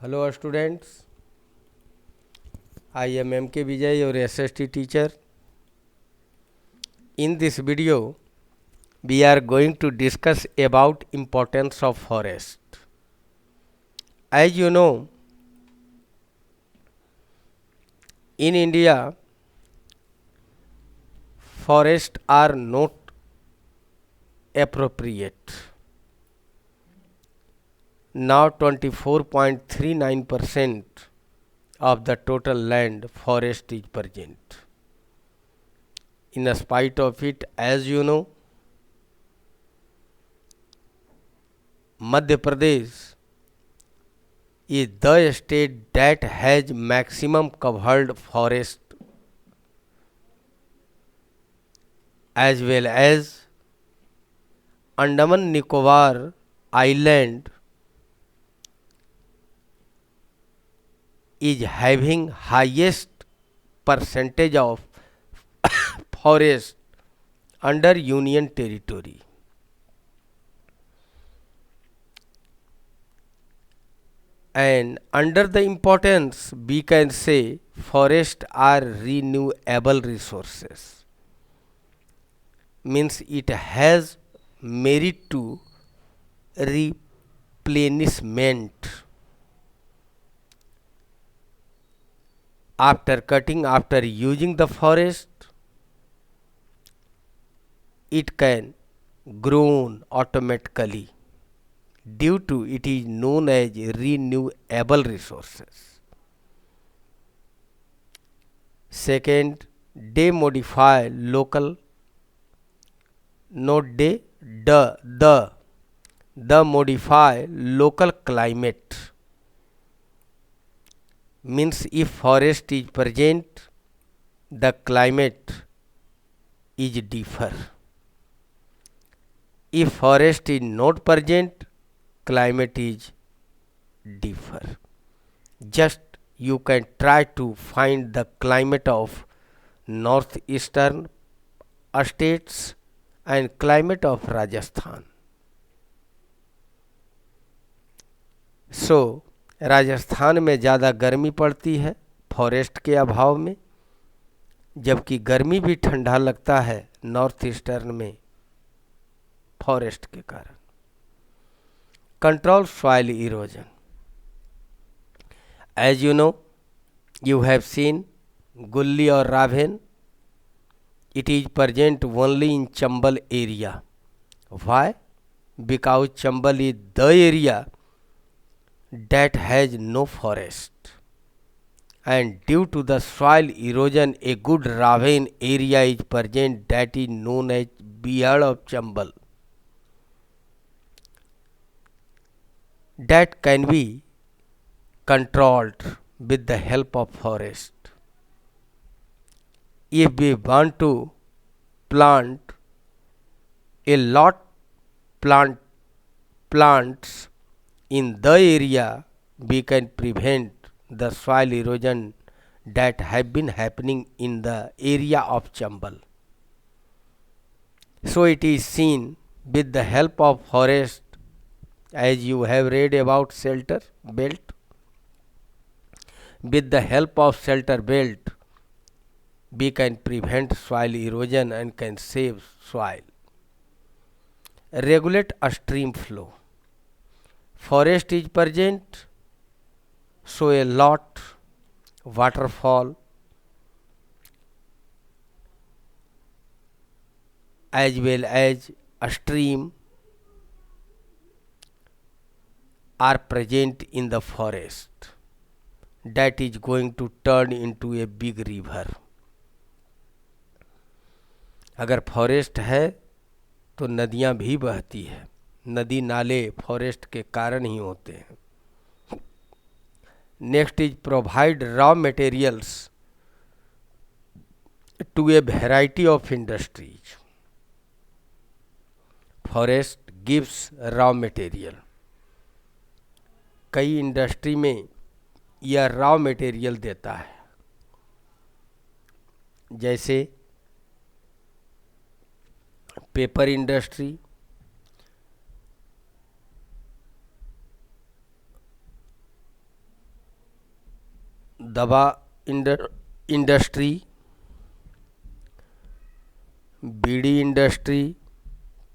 Hello students, I am MK Vijay, your SST teacher. In this video, we are going to discuss about importance of forest. As you know, in India, forests are not appropriate. Now 24.39% of the total land forest is present. In spite of it, as you know, Madhya Pradesh is the state that has maximum covered forest, as well as Andaman Nicobar Island is having highest percentage of forest under union territory. And under the importance, we can say forests are renewable resources. Means it has merit to replenishment. After cutting, after using the forest, it can grow automatically due to it is known as renewable resources. Second, they modify local, not they, the modify local climate. Means if forest is present, the climate is differ. If forest is not present, climate is differ. Just you can try to find the climate of northeastern states and climate of Rajasthan. So Rajasthan में ज़्यादा गर्मी पड़ती है forest के अभाव में, जबकि गर्मी भी ठंडा लगता है नॉर्थ ईस्टर्न में फॉरेस्ट के कारण. Control soil erosion. As you know, you have seen Gulli or Raven. It is present only in Chambal area. Why? Because Chambal is the area that has no forest, and due to the soil erosion a good ravine area is present that is known as beard of Chambal, that can be controlled with the help of forest. If we want to plant a lot plants in the area, we can prevent the soil erosion that have been happening in the area of Chambal. So it is seen with the help of forest, as you have read about shelter belt. With the help of shelter belt, we can prevent soil erosion and can save soil. Regulate a stream flow. Forest is present, so a lot waterfall as well as a stream are present in the forest that is going to turn into a big river. अगर forest है तो नदियाँ भी बहती है. नदी नाले forest के कारण ही होते हैं. Next is provide raw materials to a variety of industries. Forest gives raw material. कई इंडस्ट्री में यह रॉ मटेरियल देता है, जैसे पेपर इंडस्ट्री, दवा इंडस्ट्री, बीड़ी इंडस्ट्री,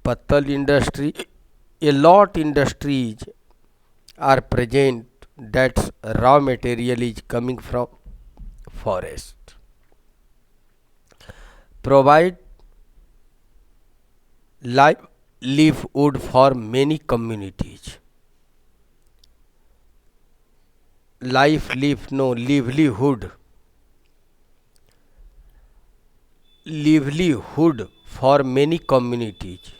पत्तल industry, a lot industries are present that raw material is coming from forest, provide livelihood for many communities. Livelihood, livelihood for many communities.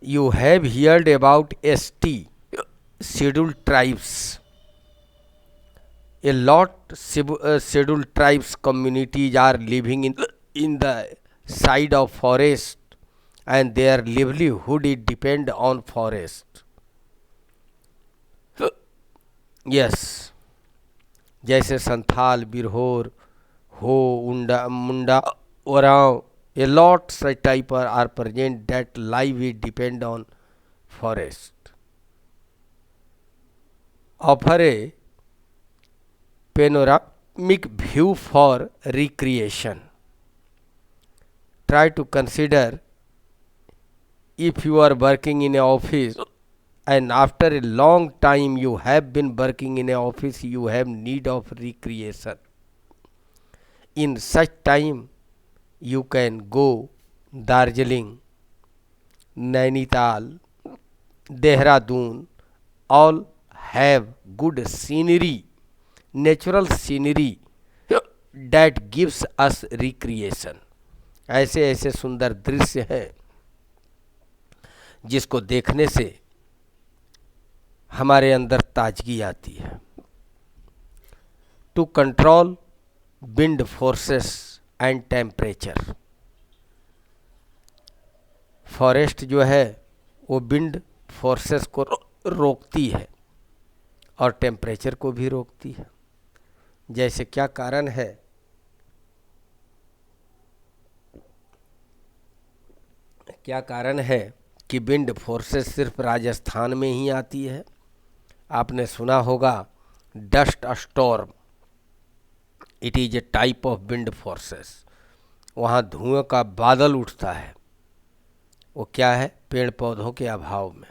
You have heard about ST, scheduled tribes. A lot scheduled tribes communities are living in the side of forest, and their livelihood is depend on forest. Yes, जैसे संथाल, बिरहोर, हो, उंडा, मुंडा, Oraon, a lot such type are present that life is depend on forest. Offer a panoramic view for recreation. Try to consider if you are working in an office and after a long time you have been working in an office, you have need of recreation. In such time you can go Darjeeling, Nainital, Dehradun, all have good scenery, natural scenery that gives us recreation. ऐसे ऐसे सुंदर दृश्य हैं जिसको देखने से हमारे अंदर ताजगी आती है. To control wind forces and temperature. Forest जो है वो विंड फोर्सेस को रोकती है और टेम्परेचर को भी रोकती है. जैसे क्या कारण है, क्या कारण है कि विंड फोर्सेस सिर्फ राजस्थान में ही आती है. आपने सुना होगा dust storm, it is a type of wind forces. वहाँ धुएं का बादल उठता है, वो क्या है, पेड़ पौधों के अभाव में.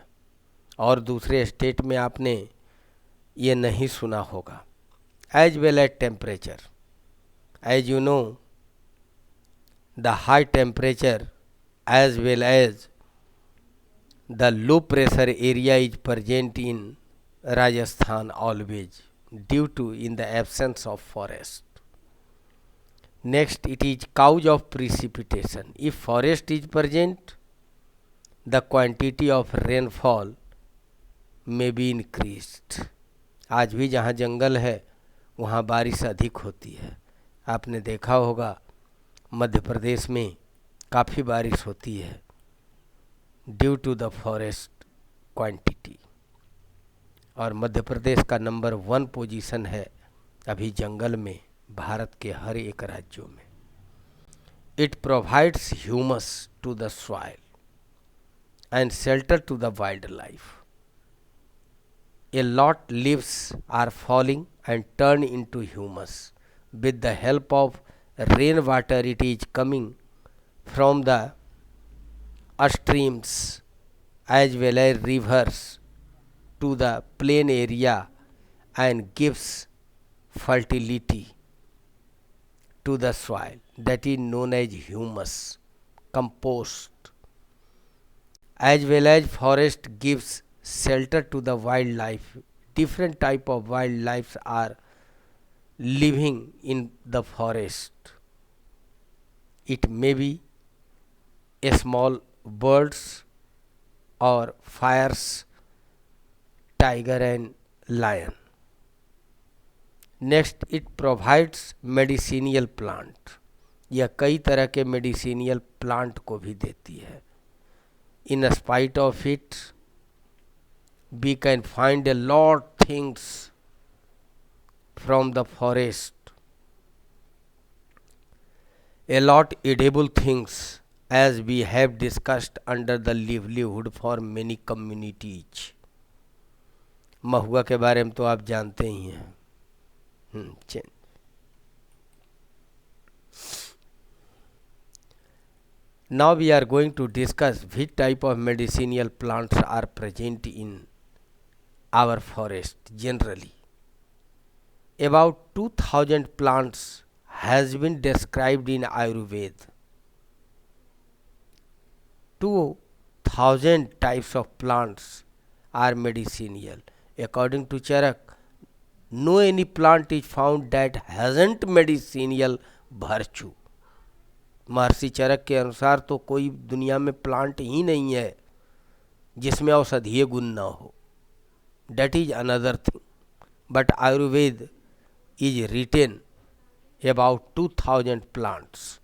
और दूसरे स्टेट में आपने ये नहीं सुना होगा. As well as temperature, as you know the high temperature as well as the low pressure area is present in Rajasthan always due to in the absence of forest. Next, it is cause of precipitation. If forest is present, the quantity of rainfall may be increased. आज भी जहाँ जंगल है वहाँ बारिश अधिक होती है. आपने देखा होगा मध्य प्रदेश में काफ़ी बारिश होती है due to the forest quantity. और मध्य प्रदेश का नंबर 1 पोजीशन है अभी जंगल में भारत के हर एक राज्यों में. It provides humus to the soil and shelter to the wildlife. A lot leaves are falling and turn into humus. With the help of rain water it is coming from the streams as well as rivers to the plain area and gives fertility to the soil, that is known as humus, compost. As well as forest gives shelter to the wildlife. Different type of wildlife are living in the forest. It may be small birds or fires, tiger and lion. Next, it provides medicinal plant. यह कई तरह के medicinal plant को भी देती है. In spite of it, we can find a lot things from the forest. A lot edible things as we have discussed under the livelihood for many communities. महुआ के बारे में तो आप जानते ही हैं. change. Now we are going to discuss which type of medicinal plants are present in our forest generally. About 2000 plants has been described in Ayurveda. 2000 types of plants are medicinal. According to Charak, no any plant is found that hasn't medicinal virtue. महर्षि चरक के अनुसार तो कोई दुनिया में plant ही नहीं है जिसमें औषधीय गुण न हो. That is another thing. But Ayurveda is written about 2000 plants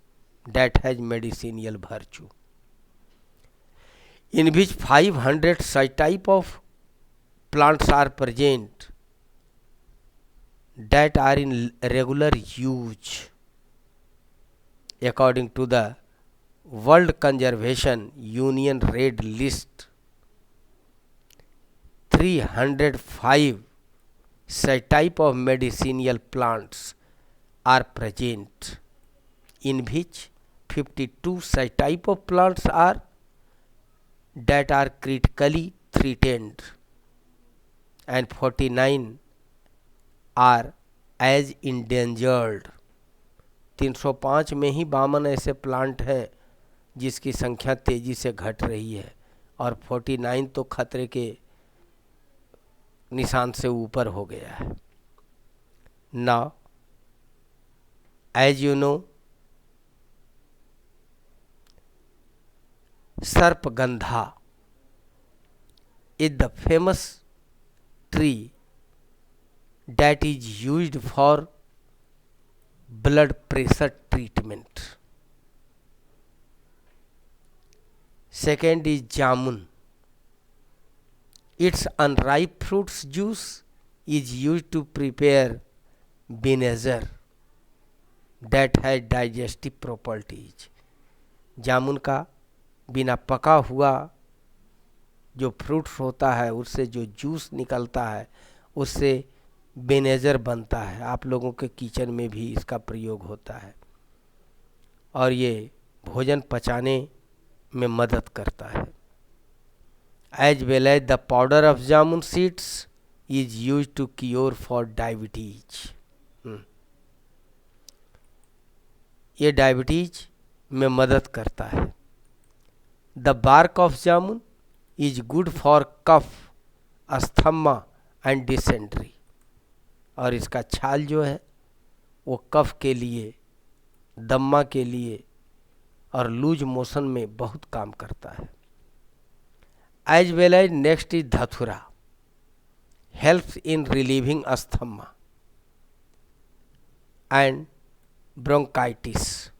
that has medicinal virtue, in which 500 such type of plants are present that are in regular use. According to the World Conservation Union Red List, 305 such type of medicinal plants are present, in which 52 such type of plants are that are critically threatened and 49 are as endangered. 305 में ही 52 ऐसे plant हैं जिसकी संख्या तेजी से घट रही है और 49 तो खतरे के निशान से ऊपर हो गया है. Now, as you know, Sarpagandha is the famous tree that is used for blood pressure treatment. Second is jamun. Its unripe fruits juice is used to prepare vinegar that has digestive properties. जामुन का बिना पका हुआ जो fruits होता है उससे जो juice निकलता है उससे विनेगर बनता है. आप लोगों के किचन में भी इसका प्रयोग होता है और ये भोजन पचाने में मदद करता है. As well as the powder of jamun seeds is used to cure for diabetes. ये डायबिटीज में मदद करता है. The bark of jamun is good for cough, asthma and dysentery. और इसका छाल जो है वो कफ के लिए, दम्मा के लिए और लूज मोशन में बहुत काम करता है. As well as next is dhatura, helps in relieving asthma and bronchitis.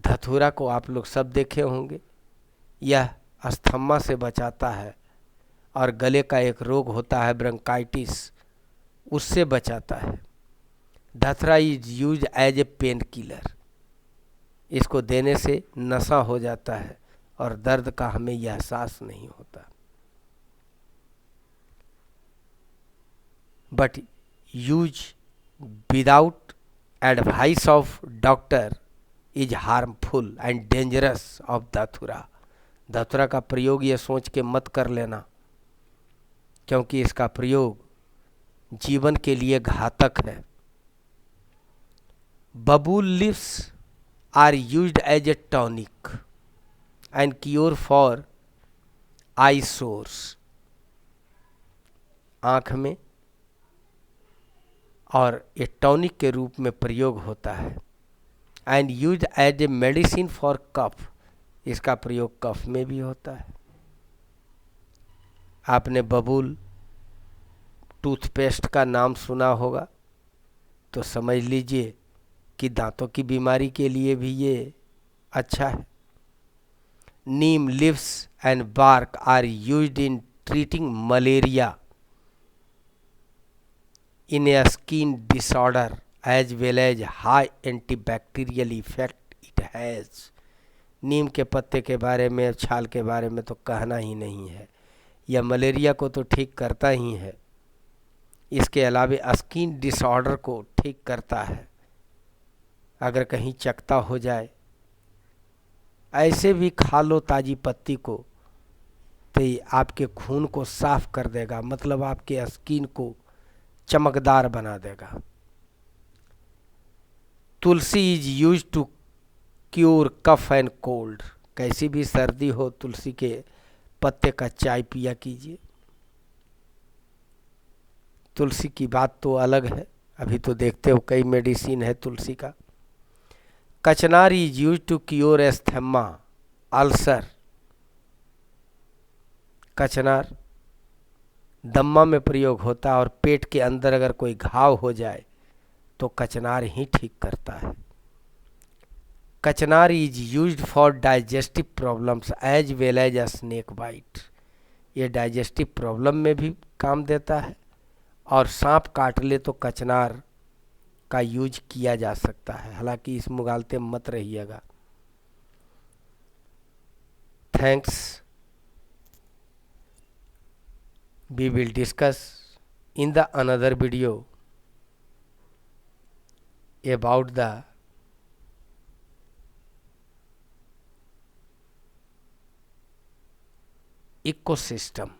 धतूरा को आप लोग सब देखे होंगे. यह अस्थमा से बचाता है और गले का एक रोग होता है ब्रोंकाइटिस, उससे बचाता है. Datura is use as a painkiller. इसको देने से नशा हो जाता है और दर्द का हमें यह एहसास नहीं होता. But use without advice of doctor is harmful and dangerous of धतूरा. धतूरा का प्रयोग ये सोच के मत कर लेना क्योंकि इसका प्रयोग जीवन के लिए घातक है. Babul leaves are used as a tonic and cure for eye sores. आँख में और ये टॉनिक के रूप में प्रयोग होता है. And use as a medicine for cough. इसका प्रयोग कफ में भी होता है. आपने बबूल टूथपेस्ट का नाम सुना होगा तो समझ लीजिए कि दांतों की बीमारी के लिए भी ये अच्छा है. Neem leaves and bark are used in treating malaria in a skin disorder as well as high antibacterial effect it has. नीम के पत्ते के बारे में, छाल के बारे में तो कहना ही नहीं है. यह मलेरिया को तो ठीक करता ही है इसके अलावा स्किन डिसऑर्डर को ठीक करता है, अगर कहीं चकता हो जाए। ऐसे भी खा लो ताजी पत्ती को, तो ये आपके खून को साफ कर देगा, मतलब आपके स्किन को चमकदार बना देगा। Tulsi is use to cure cough and cold. कैसी भी सर्दी हो, तुलसी के पत्ते का चाय पिया कीजिए। तुलसी की बात तो अलग है, अभी तो देखते हो कई मेडिसिन है तुलसी का। Kachnar is use to cure asthma ulcer. कचनार दम्मा में प्रयोग होता है, और पेट के अंदर अगर कोई घाव हो जाए तो कचनार ही ठीक करता है। Kachnar is used for digestive problems as well as snake bite. ये डाइजेस्टिव प्रॉब्लम में भी काम देता है, और सांप काट ले तो कचनार का यूज किया जा सकता है। हालांकि इस मुगालते मत रहिएगा। Thanks. We will discuss in the another video about the ecosystem.